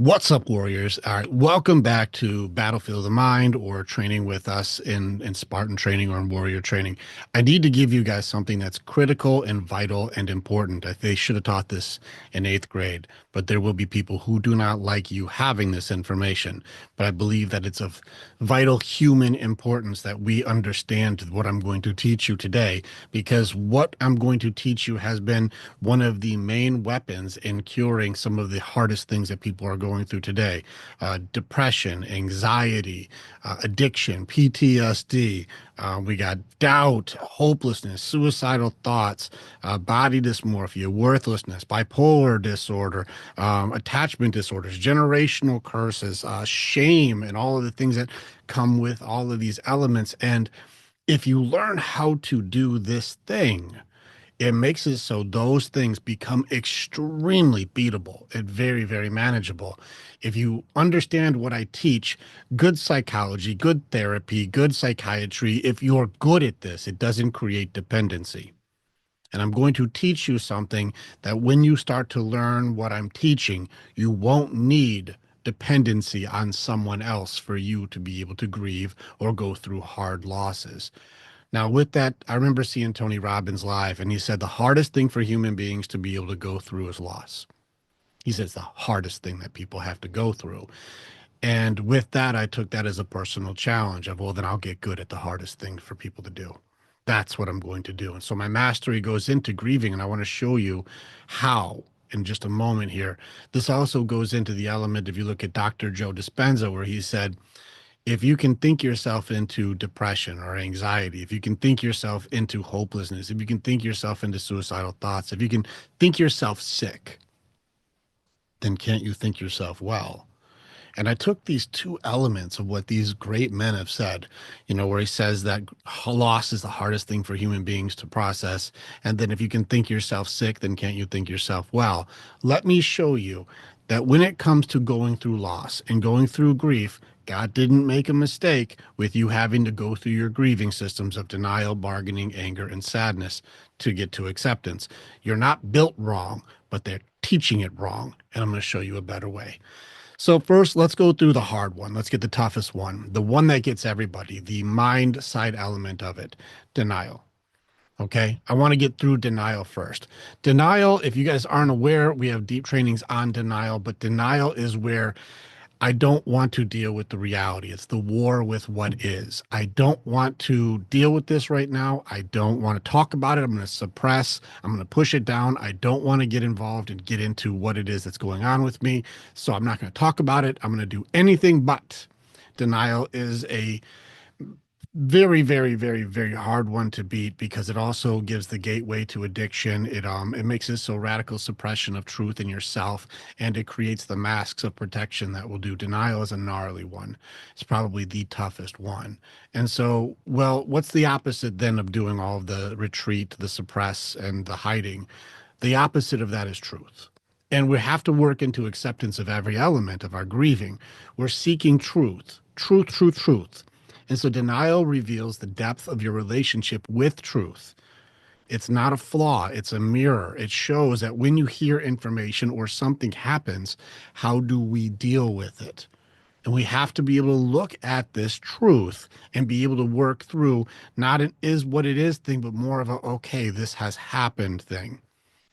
What's up, warriors? All right, welcome back to Battlefield of the Mind or training with us in Spartan training or in warrior training. I need to give you guys something that's critical and vital and important. They should have taught this in eighth grade, but there will be people who do not like you having this information. But I believe that it's of vital human importance that we understand what I'm going to teach you today, because what I'm going to teach you has been one of the main weapons in curing some of the hardest things that people are going through today. Depression, anxiety, addiction, PTSD. We got doubt, hopelessness, suicidal thoughts, body dysmorphia, worthlessness, bipolar disorder, attachment disorders, generational curses, shame, and all of the things that come with all of these elements. And if you learn how to do this thing, it makes it so those things become extremely beatable and very, very manageable. If you understand what I teach, good psychology, good therapy, good psychiatry, if you're good at this, it doesn't create dependency. And I'm going to teach you something that when you start to learn what I'm teaching, you won't need dependency on someone else for you to be able to grieve or go through hard losses. Now, with that, I remember seeing Tony Robbins live, and he said the hardest thing for human beings to be able to go through is loss. He says the hardest thing that people have to go through. And with that, I took that as a personal challenge of, well, then I'll get good at the hardest thing for people to do. That's what I'm going to do. And so my mastery goes into grieving, and I want to show you how in just a moment here. This also goes into the element, if you look at Dr. Joe Dispenza, where he said, if you can think yourself into depression or anxiety, if you can think yourself into hopelessness, if you can think yourself into suicidal thoughts, if you can think yourself sick, then can't you think yourself well? And I took these two elements of what these great men have said, where he says that loss is the hardest thing for human beings to process. And then if you can think yourself sick, then can't you think yourself well? Let me show you that when it comes to going through loss and going through grief, God didn't make a mistake with you having to go through your grieving systems of denial, bargaining, anger, and sadness to get to acceptance. You're not built wrong, but they're teaching it wrong. And I'm going to show you a better way. So first, let's go through the hard one. Let's get the toughest one, the one that gets everybody, the mind side element of it, denial. Okay, I want to get through denial first. Denial, if you guys aren't aware, we have deep trainings on denial, but denial is where I don't want to deal with the reality. It's the war with what is. I don't want to deal with this right now. I don't want to talk about it. I'm going to suppress. I'm going to push it down. I don't want to get involved and get into what it is that's going on with me. So I'm not going to talk about it. I'm going to do anything but. Denial is a very, very, very, very hard one to beat because it also gives the gateway to addiction. It makes it so radical suppression of truth in yourself, and it creates the masks of protection that will do. Denial is a gnarly one. It's probably the toughest one. And so, well, what's the opposite then of doing all of the retreat, the suppress, and the hiding? The opposite of that is truth. And we have to work into acceptance of every element of our grieving. We're seeking truth, truth, truth, truth. And so denial reveals the depth of your relationship with truth. It's not a flaw, it's a mirror. It shows that when you hear information or something happens, how do we deal with it? And we have to be able to look at this truth and be able to work through not an is what it is thing, but more of a, okay, this has happened thing.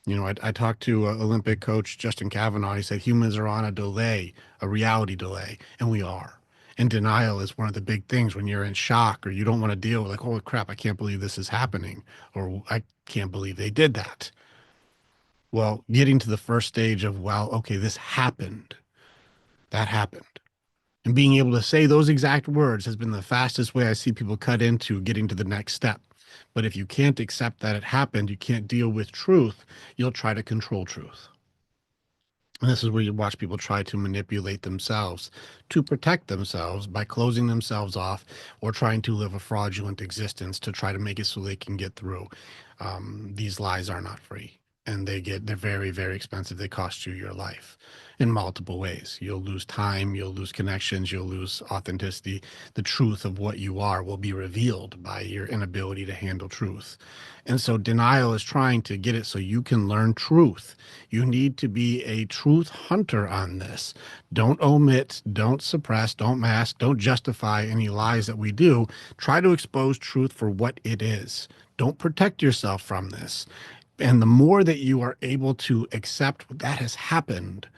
I talked to Olympic coach Justin Kavanaugh. He said humans are on a delay, a reality delay, and we are. And denial is one of the big things when you're in shock or you don't want to deal with, like, holy crap, I can't believe this is happening, or I can't believe they did that. Well, getting to the first stage of, well, okay, this happened, that happened. And being able to say those exact words has been the fastest way I see people cut into getting to the next step. But if you can't accept that it happened, you can't deal with truth, you'll try to control truth. And this is where you watch people try to manipulate themselves to protect themselves by closing themselves off or trying to live a fraudulent existence to try to make it so they can get through. These lies are not free. and they're very, very expensive. They cost you your life in multiple ways. You'll lose time, you'll lose connections, you'll lose authenticity. The truth of what you are will be revealed by your inability to handle truth. And so denial is trying to get it so you can learn truth. You need to be a truth hunter on this. Don't omit, don't suppress, don't mask, don't justify any lies that we do. Try to expose truth for what it is. Don't protect yourself from this. And the more that you are able to accept that has happened,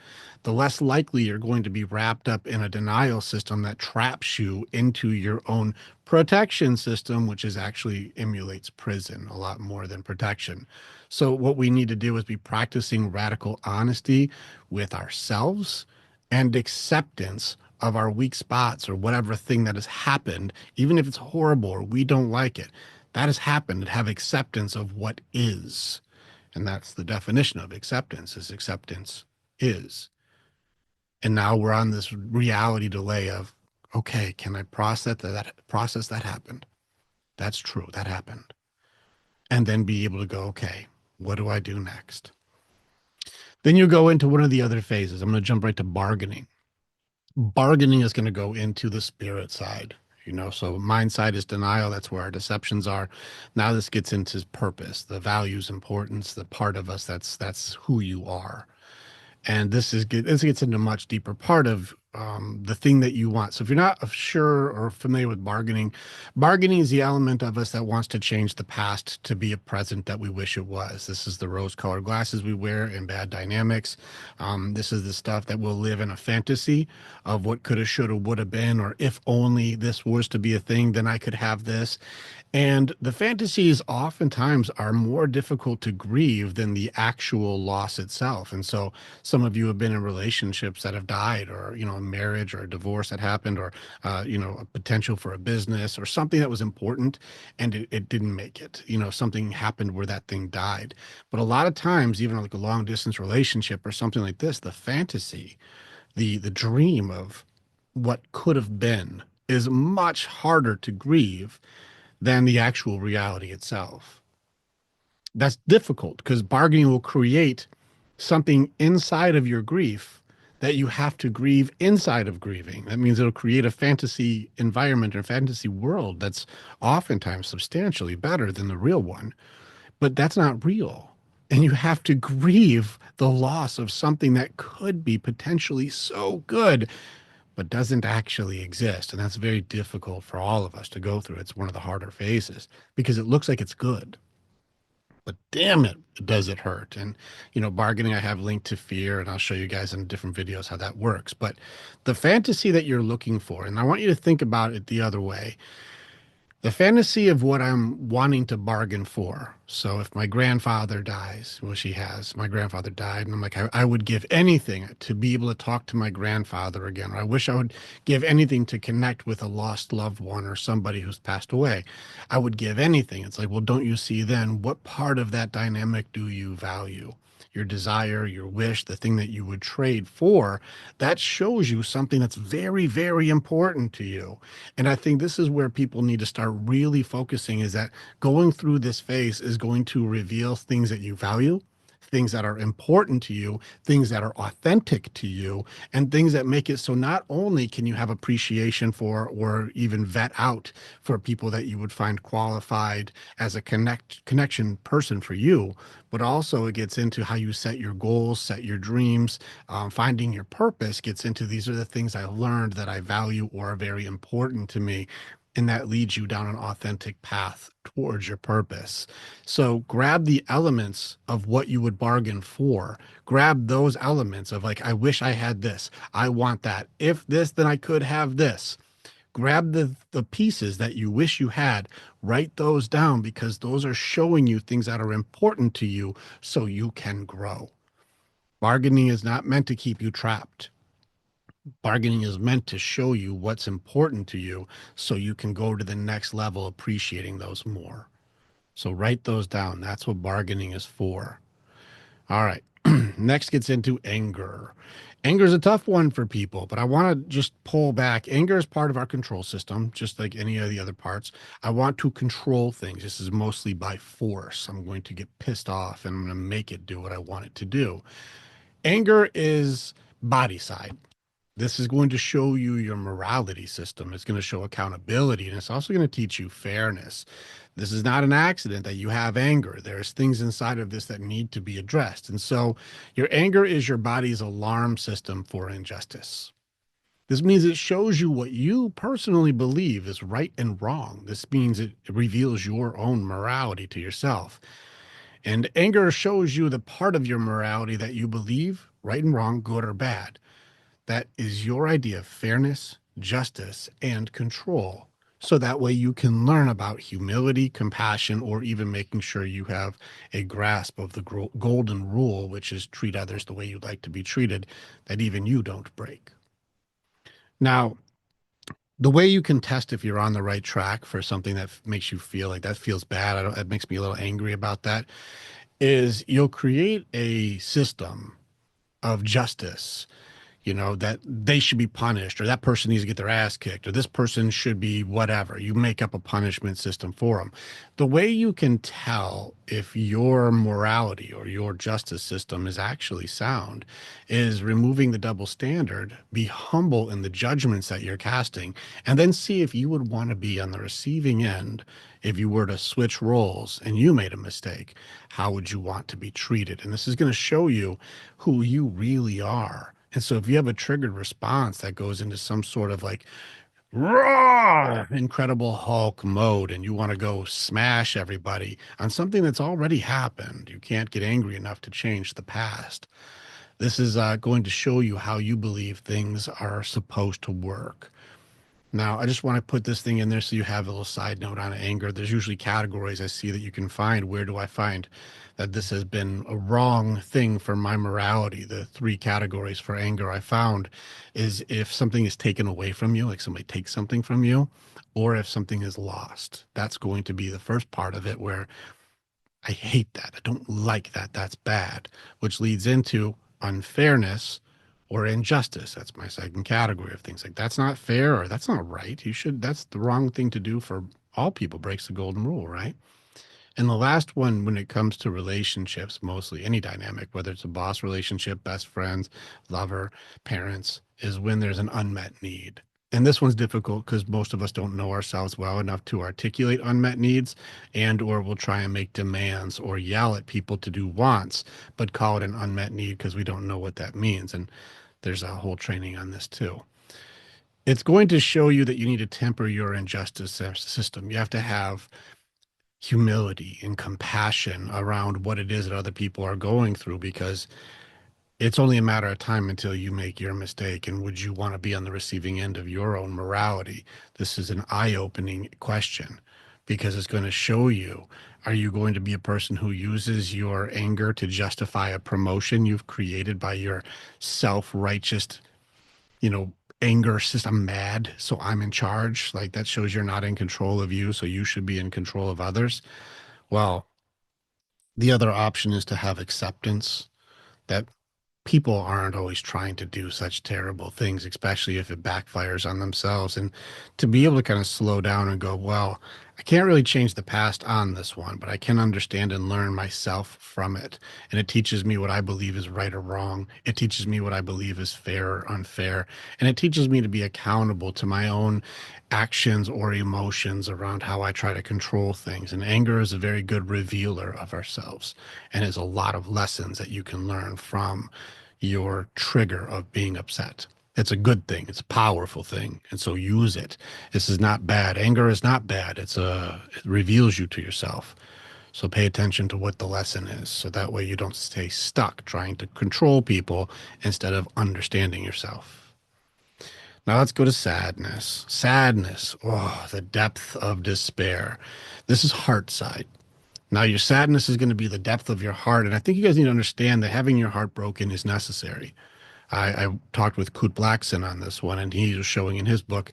the less likely you're going to be wrapped up in a denial system that traps you into your own protection system, which is actually emulates prison a lot more than protection. So what we need to do is be practicing radical honesty with ourselves and acceptance of our weak spots or whatever thing that has happened, even if it's horrible or we don't like it. That has happened, and have acceptance of what is. And that's the definition of acceptance, is acceptance is. And now we're on this reality delay of, okay, can I process that happened? That's true, that happened. And then be able to go, okay, what do I do next? Then you go into one of the other phases. I'm going to jump right to bargaining. Bargaining is going to go into the spirit side. So mind side is denial. That's where our deceptions are. Now this gets into purpose, the values, importance, the part of us that's who you are. And this gets into a much deeper part of the thing that you want. So if you're not sure or familiar with bargaining, bargaining is the element of us that wants to change the past to be a present that we wish it was. This is the rose-colored glasses we wear in bad dynamics. This is the stuff that will live in a fantasy of what coulda, shoulda, woulda been, or if only this was to be a thing, then I could have this. And the fantasies oftentimes are more difficult to grieve than the actual loss itself. And so some of you have been in relationships that have died, or, a marriage or a divorce that happened, or, a potential for a business or something that was important and it didn't make it. Something happened where that thing died. But a lot of times, even like a long distance relationship or something like this, the fantasy, the dream of what could have been is much harder to grieve than the actual reality itself. That's difficult because bargaining will create something inside of your grief that you have to grieve inside of grieving. That means it'll create a fantasy environment or fantasy world that's oftentimes substantially better than the real one, but that's not real. And you have to grieve the loss of something that could be potentially so good but doesn't actually exist. And that's very difficult for all of us to go through. It's one of the harder phases because it looks like it's good, but damn it, does it hurt? And, bargaining, I have linked to fear, and I'll show you guys in different videos how that works. But the fantasy that you're looking for, and I want you to think about it the other way, the fantasy of what I'm wanting to bargain for. So if my grandfather dies, which he has, my grandfather died, and I'm like, I would give anything to be able to talk to my grandfather again. Or I wish I would give anything to connect with a lost loved one or somebody who's passed away. I would give anything. It's like, well, don't you see then what part of that dynamic do you value? Your desire, your wish, the thing that you would trade for, that shows you something that's very, very important to you. And I think this is where people need to start really focusing, is that going through this phase is going to reveal things that you value, things that are important to you, things that are authentic to you, and things that make it so not only can you have appreciation for or even vet out for people that you would find qualified as a connection person for you, but also it gets into how you set your goals, set your dreams, finding your purpose gets into these are the things I learned that I value or are very important to me. And that leads you down an authentic path towards your purpose. So grab the elements of what you would bargain for. Grab those elements of like, I wish I had this. I want that. If this, then I could have this. Grab the pieces that you wish you had, write those down because those are showing you things that are important to you so you can grow. Bargaining is not meant to keep you trapped. Bargaining is meant to show you what's important to you so you can go to the next level, appreciating those more. So write those down. That's what bargaining is for. All right. Next gets into anger. Anger is a tough one for people, but I want to just pull back. Anger is part of our control system, just like any of the other parts. I want to control things. This is mostly by force. I'm going to get pissed off and I'm going to make it do what I want it to do. Anger is body side. This is going to show you your morality system. It's going to show accountability, and it's also going to teach you fairness. This is not an accident that you have anger. There's things inside of this that need to be addressed. And so your anger is your body's alarm system for injustice. This means it shows you what you personally believe is right and wrong. This means it reveals your own morality to yourself. And anger shows you the part of your morality that you believe, right and wrong, good or bad. That is your idea of fairness, justice, and control. So that way you can learn about humility, compassion, or even making sure you have a grasp of the golden rule, which is treat others the way you'd like to be treated, that even you don't break. Now, the way you can test if you're on the right track for something that makes you feel like that feels bad, it makes me a little angry about that, is you'll create a system of justice, that they should be punished, or that person needs to get their ass kicked, or this person should be whatever. You make up a punishment system for them. The way you can tell if your morality or your justice system is actually sound is removing the double standard, be humble in the judgments that you're casting, and then see if you would want to be on the receiving end. If you were to switch roles and you made a mistake, how would you want to be treated? And this is going to show you who you really are. And so if you have a triggered response that goes into some sort of like raw, Incredible Hulk mode, and you want to go smash everybody on something that's already happened, you can't get angry enough to change the past. This is going to show you how you believe things are supposed to work. Now, I just want to put this thing in there so you have a little side note on anger. There's usually categories I see that you can find. Where do I find that this has been a wrong thing for my morality? The three categories for anger I found is if something is taken away from you, like somebody takes something from you, or if something is lost. That's going to be the first part of it where I hate that. I don't like that. That's bad, which leads into unfairness or injustice. That's my second category of things like that's not fair or that's not right. That's the wrong thing to do for all people, breaks the golden rule, right? And the last one, when it comes to relationships, mostly any dynamic, whether it's a boss relationship, best friends, lover, parents, is when there's an unmet need. And this one's difficult because most of us don't know ourselves well enough to articulate unmet needs, and or we'll try and make demands or yell at people to do wants, but call it an unmet need because we don't know what that means. And there's a whole training on this too. It's going to show you that you need to temper your injustice system. You have to have humility and compassion around what it is that other people are going through, because it's only a matter of time until you make your mistake. And would you want to be on the receiving end of your own morality? This is an eye-opening question because it's going to show you, are you going to be a person who uses your anger to justify a promotion you've created by your self-righteous, you know, anger system? I'm mad, so I'm in charge. Like that shows you're not in control of you, so you should be in control of others. Well, the other option is to have acceptance that people aren't always trying to do such terrible things, especially if it backfires on themselves. And to be able to kind of slow down and go, well, I can't really change the past on this one, but I can understand and learn myself from it. And it teaches me what I believe is right or wrong. It teaches me what I believe is fair or unfair. And it teaches me to be accountable to my own actions or emotions around how I try to control things. And anger is a very good revealer of ourselves and is a lot of lessons that you can learn from your trigger of being upset. It's a good thing. It's a powerful thing. And so use it. This is not bad. Anger is not bad. It reveals you to yourself. So pay attention to what the lesson is. So that way you don't stay stuck trying to control people instead of understanding yourself. Now let's go to sadness. Sadness. Oh, the depth of despair. This is heart side. Now, your sadness is going to be the depth of your heart. And I think you guys need to understand that having your heart broken is necessary. I talked with Kurt Blackson on this one, and he was showing in his book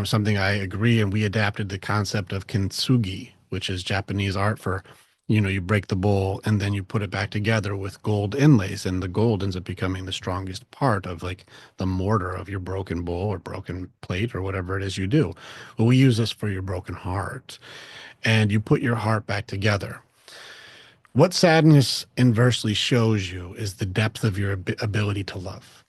something I agree. And we adapted the concept of kintsugi, which is Japanese art for You break the bowl and then you put it back together with gold inlays, and the gold ends up becoming the strongest part of like the mortar of your broken bowl or broken plate or whatever it is you do. Well, we use this for your broken heart, and you put your heart back together. What sadness inversely shows you is the depth of your ability to love.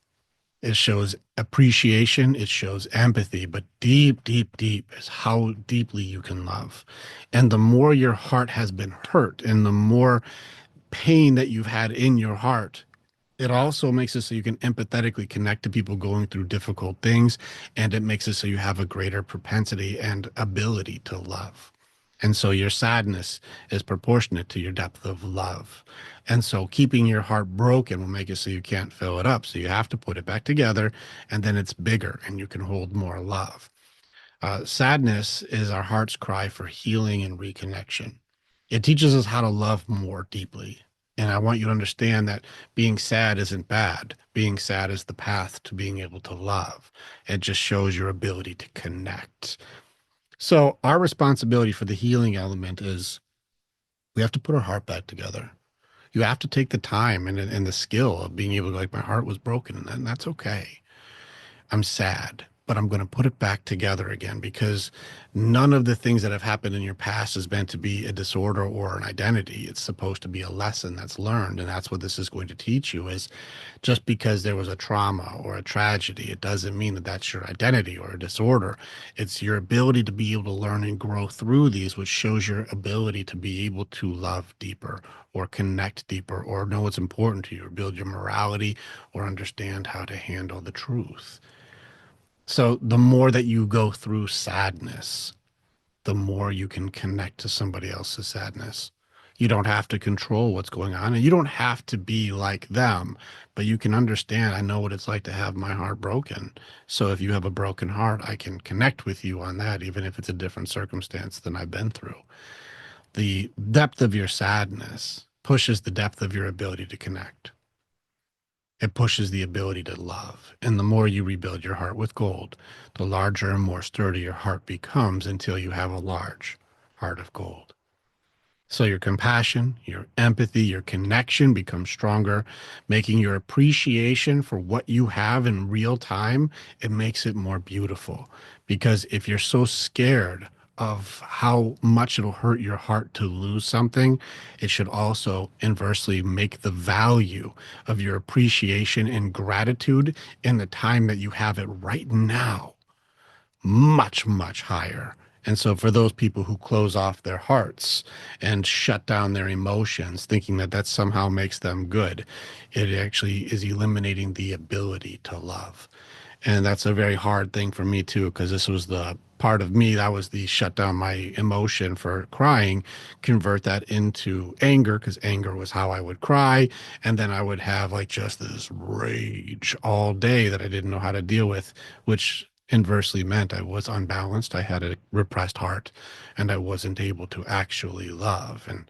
It shows appreciation, it shows empathy, but deep, deep, deep is how deeply you can love. And the more your heart has been hurt and the more pain that you've had in your heart, it also makes it so you can empathetically connect to people going through difficult things. And it makes it so you have a greater propensity and ability to love. And so your sadness is proportionate to your depth of love. And so keeping your heart broken will make it so you can't fill it up. So you have to put it back together, and then it's bigger and you can hold more love. Sadness is our heart's cry for healing and reconnection. It teaches us how to love more deeply. And I want you to understand that being sad isn't bad. Being sad is the path to being able to love. It just shows your ability to connect. So, our responsibility for the healing element is we have to put our heart back together. You have to take the time and the skill of being able to, like, my heart was broken, and that's okay. I'm sad, but I'm going to put it back together again because none of the things that have happened in your past is meant to be a disorder or an identity. It's supposed to be a lesson that's learned. And that's what this is going to teach you is just because there was a trauma or a tragedy, it doesn't mean that that's your identity or a disorder. It's your ability to be able to learn and grow through these, which shows your ability to be able to love deeper or connect deeper or know what's important to you or build your morality or understand how to handle the truth. So the more that you go through sadness, the more you can connect to somebody else's sadness. You don't have to control what's going on and you don't have to be like them, but you can understand. I know what it's like to have my heart broken. So if you have a broken heart, I can connect with you on that, even if it's a different circumstance than I've been through. The depth of your sadness pushes the depth of your ability to connect. It pushes the ability to love. And the more you rebuild your heart with gold, the larger and more sturdy your heart becomes until you have a large heart of gold. So your compassion, your empathy, your connection becomes stronger, making your appreciation for what you have in real time, it makes it more beautiful. Because if you're so scared of how much it'll hurt your heart to lose something, it should also inversely make the value of your appreciation and gratitude in the time that you have it right now much, much higher. And so, for those people who close off their hearts and shut down their emotions, thinking that that somehow makes them good, it actually is eliminating the ability to love. And that's a very hard thing for me, too, because this was the part of me that was the shut down my emotion for crying, convert that into anger, because anger was how I would cry. And then I would have like just this rage all day that I didn't know how to deal with, which inversely meant I was unbalanced. I had a repressed heart and I wasn't able to actually love. And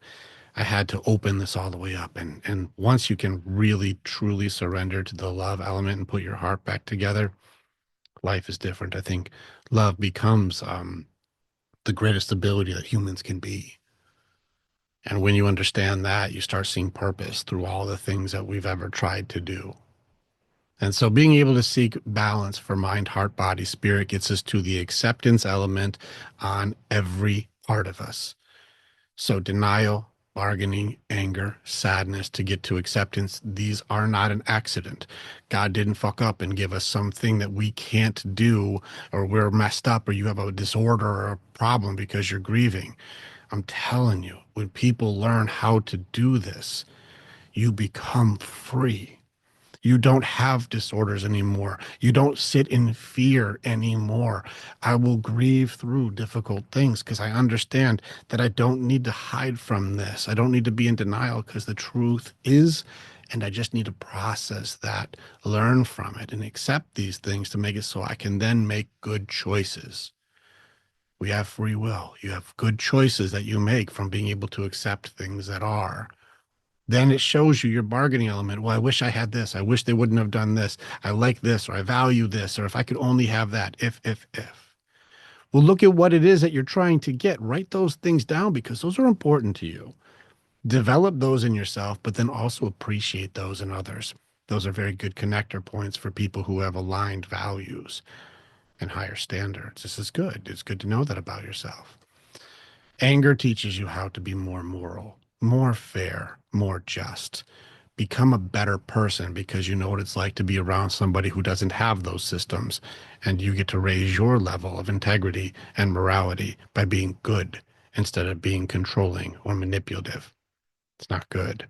I had to open this all the way up. And once you can really truly surrender to the love element and put your heart back together, life is different. I think love becomes the greatest ability that humans can be. And when you understand that, you start seeing purpose through all the things that we've ever tried to do. And so being able to seek balance for mind, heart, body, spirit gets us to the acceptance element on every part of us. So denial, bargaining, anger, sadness to get to acceptance, these are not an accident. God didn't fuck up and give us something that we can't do, or we're messed up, or you have a disorder or a problem because you're grieving. I'm telling you, when people learn how to do this, you become free. You don't have disorders anymore. You don't sit in fear anymore. I will grieve through difficult things because I understand that I don't need to hide from this. I don't need to be in denial because the truth is, and I just need to process that, learn from it, and accept these things to make it so I can then make good choices. We have free will. You have good choices that you make from being able to accept things that are. Then it shows you your bargaining element. Well, I wish I had this. I wish they wouldn't have done this. I like this, or I value this, or if I could only have that. If. Well, look at what it is that you're trying to get. Write those things down because those are important to you. Develop those in yourself, but then also appreciate those in others. Those are very good connector points for people who have aligned values and higher standards. This is good. It's good to know that about yourself. Anger teaches you how to be more moral, more fair, more just. Become a better person because you know what it's like to be around somebody who doesn't have those systems. And you get to raise your level of integrity and morality by being good instead of being controlling or manipulative. It's not good.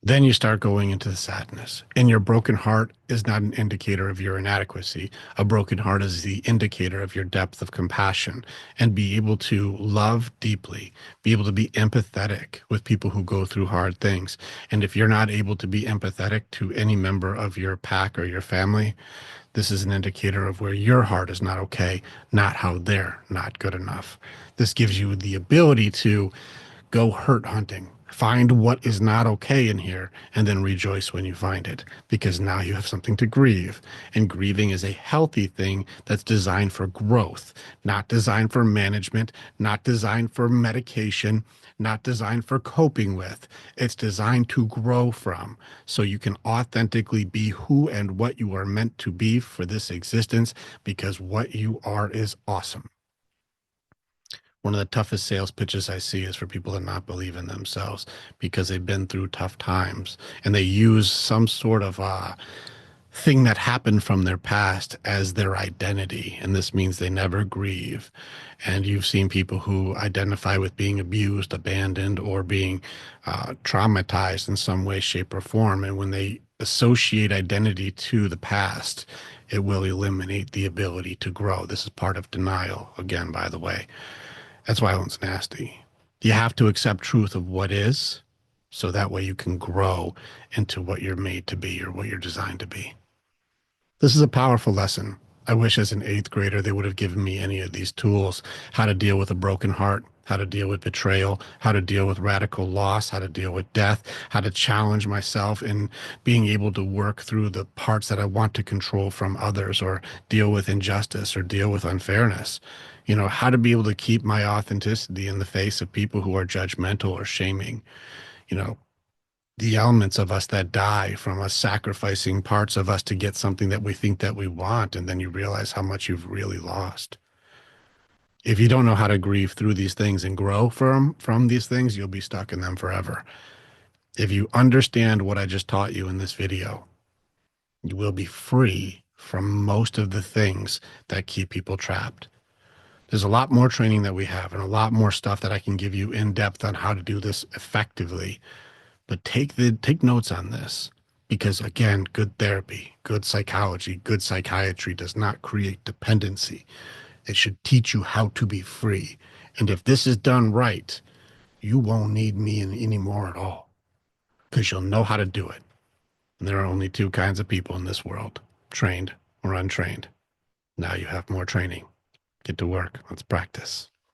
Then you start going into the sadness. And your broken heart is not an indicator of your inadequacy. A broken heart is the indicator of your depth of compassion and be able to love deeply, be able to be empathetic with people who go through hard things. And if you're not able to be empathetic to any member of your pack or your family, this is an indicator of where your heart is not okay, not how they're not good enough. This gives you the ability to go hurt hunting. Find what is not okay in here and then rejoice when you find it because now you have something to grieve. And grieving is a healthy thing that's designed for growth, not designed for management, not designed for medication, not designed for coping with. It's designed to grow from so you can authentically be who and what you are meant to be for this existence because what you are is awesome. One of the toughest sales pitches I see is for people to not believe in themselves because they've been through tough times and they use some sort of thing that happened from their past as their identity. And this means they never grieve. And you've seen people who identify with being abused, abandoned, or being traumatized in some way, shape, or form. And when they associate identity to the past, it will eliminate the ability to grow. This is part of denial, again, by the way. That's why one's nasty. You have to accept truth of what is, so that way you can grow into what you're made to be or what you're designed to be. This is a powerful lesson. I wish as an eighth grader they would have given me any of these tools, how to deal with a broken heart, how to deal with betrayal, how to deal with radical loss, how to deal with death, how to challenge myself in being able to work through the parts that I want to control from others or deal with injustice or deal with unfairness. You know, how to be able to keep my authenticity in the face of people who are judgmental or shaming. You know, the elements of us that die from us sacrificing parts of us to get something that we think that we want, and then you realize how much you've really lost. If you don't know how to grieve through these things and grow from these things, you'll be stuck in them forever. If you understand what I just taught you in this video, you will be free from most of the things that keep people trapped. There's a lot more training that we have and a lot more stuff that I can give you in depth on how to do this effectively. But take notes on this because again, good therapy, good psychology, good psychiatry does not create dependency. It should teach you how to be free. And if this is done right, you won't need me anymore at all because you'll know how to do it. And there are only two kinds of people in this world, trained or untrained. Now you have more training. Get to work. Let's practice.